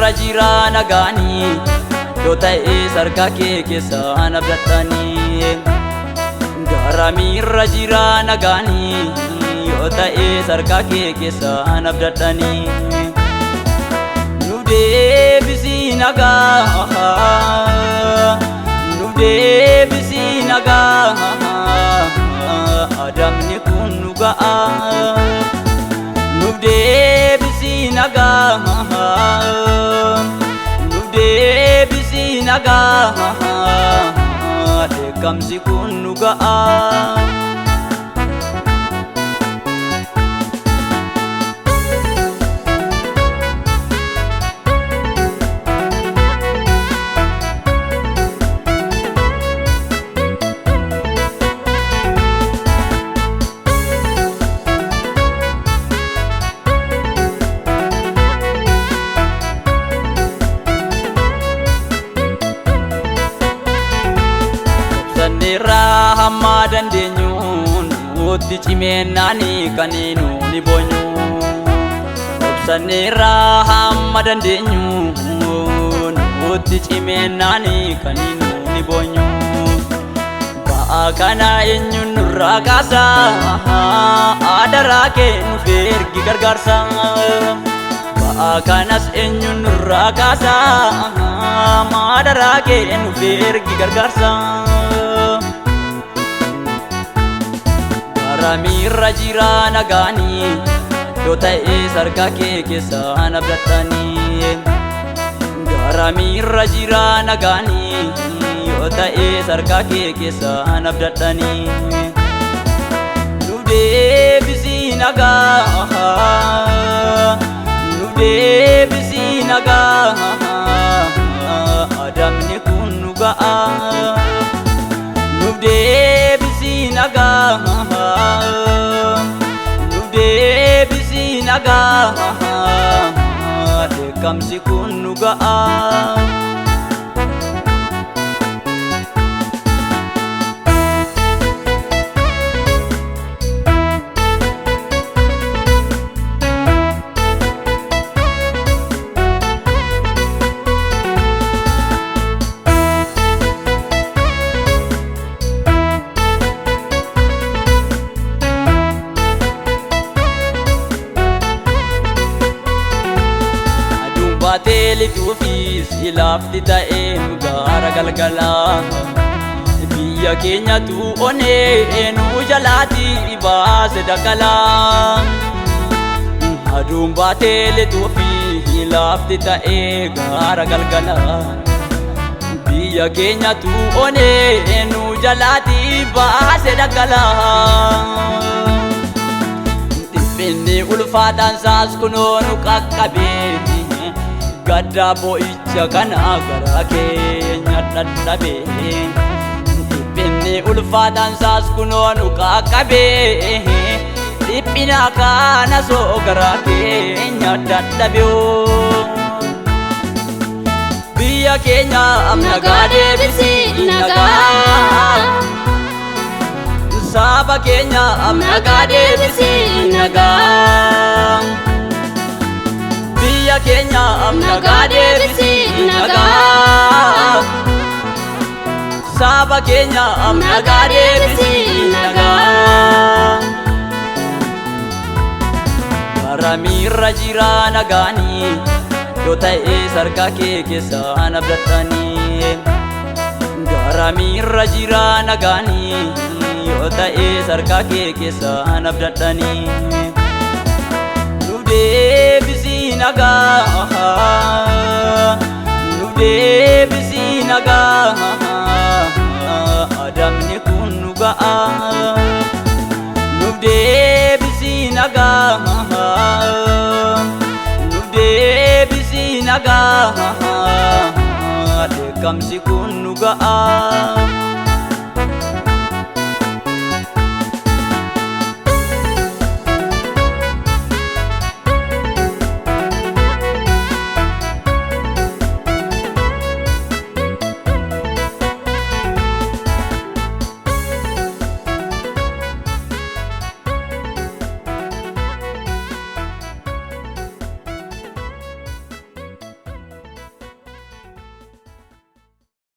Garamirra jira nagaanii yoo ta'e sarka kee keessaan abdatanii. Garamirra jira nagaanii yoo ta'e sarka kee keessaan abdatanii. Nu deebisi nagaa, nu deebisi nagaa, adamni kun nu ga'a. Nu deebisi nagaa, nu deebisi nagaa, dheekkamsi kun nu ga'a. Sanirraa hamma dandeenyuun nutti cimeennaani kaniinu ni boonyu. Sanirraa hamma dandeenyuun nutti cimeennaani kaniinu ni boonyu. Ba'aa kana eenyuun nurraa kaasa, adaraa kee nuuf ergi gargaarsa. Ba'aa kanas eenyuun nurraa kaasa, adaraa kee nuuf ergi gargaarsa. Garamirra jira nagaanii yoo ta'e sarka kee keessaan abdatanii. Garamirra jira nagaanii yoo ta'e sarka kee keessaan abdatanii. Nu deebisi nagaa, nu deebisi nagaa, adamni kun nu ga'a. Nu deebisi nagaa, nu deebisi nagaa, dheekkamsi kun nu ga'a. Baatee tuufis ilaafti ta'ee nu gaara galgalaa. Biyya keenyatu onee nu jalaati baase dagalaa. Aduun baatee tuufis ilaafti ta'ee gaara galgalaa. Biyya keenyatu onee nu jalaati baase dagalaa. Dhiphinni ulfaadhaan saas kunoo nu qaqqabee. Gadda boo'icha kana garaa keenya dadhabee. Dhiphinni ulfaadhaan saas kunoo nu qaqqabee. Dhiphina kana soo garaa keenya dadhabee. Biyya keenya nagaa deebisi nagaa. Saba keenya nagaa deebisi nagaa. Biyya keenya nagaa deebisi nagaa. Saba keenya nagaa deebisi nagaa. Garamirra jira nagaanii yoo ta'e sarka kee keessaan abdatanii. Garamirra jira nagaanii yoo ta'e sarka kee keessaan abdatanii. Nu deebisi nagaa, nu deebisi nagaa, adamni kun nu ga'a. Nu deebisi nagaa, nu deebisi nagaa, dheekkamsi kun nu ga'a.